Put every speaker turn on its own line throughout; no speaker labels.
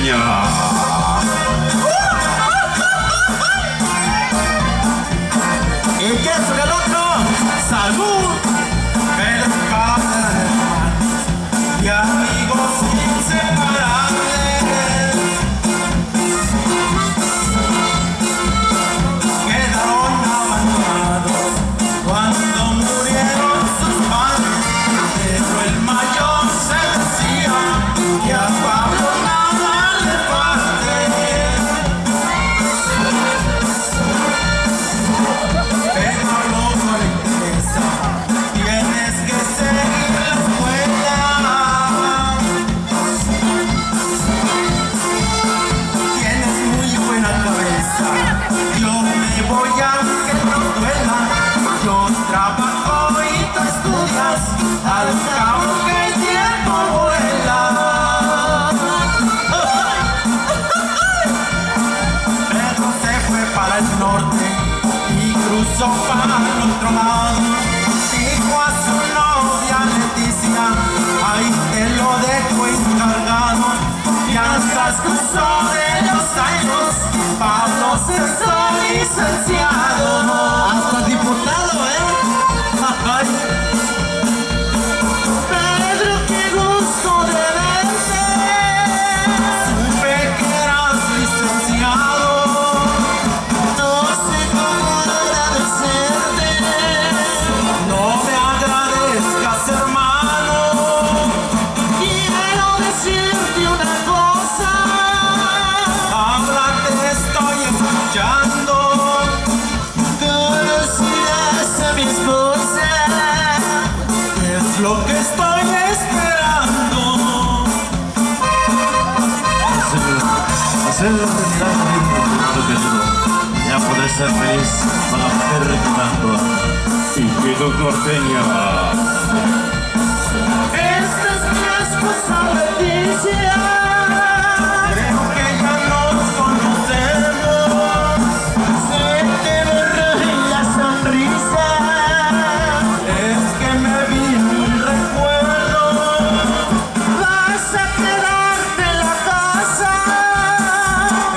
norteña.
¿Y qué es el otro? ¡Salud!
Y amigos inseparables quedaron abandonados cuando murieron sus padres, pero el mayor se decía que a Pablo nada le falte. Pero luego le interesa, tienes que seguir la escuela. Tienes muy buena cabeza, yo me voy aunque no duela. Yo trabajo y tú estudias, al cabo que el tiempo vuela. Pedro se fue para el norte y cruzó para el otro lado. Dijo a su novia Leticia, ahí te lo dejo encargado. Y al transcurso de los años, Pablo se hizo licenciado.
Hasta diputado, ¿eh?
Ay,
Pedro, qué gusto de verte.
supe que eras licenciado.
No sé cómo agradecerte.
No me agradezcas, hermano.
Quiero decirte una cosa.
Habla, te estoy escuchando.
Conocerás a mi esposa.
Es lo que estoy esperando.
Hacer realidad lo que digo, ya poder ser feliz con la mujer recordando y que con norteña.
Esta es mi esposa Leticia.
Creo que ya nos conocemos.
Se te borró la sonrisa.
Es que me vino un recuerdo.
Vas a quedarte en la casa.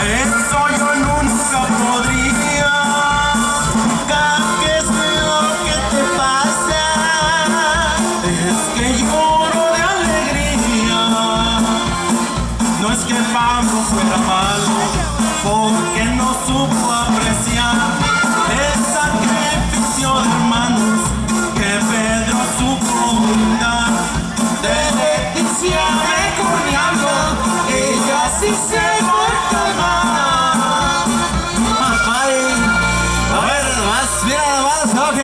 Eso yo nunca podría.
¿Qué es lo que te pasa?
Es que lloro de alegría. No es que Pablo fuera malo, porque no supo apreciar el sacrificio de hermanos que Pedro supo brindar.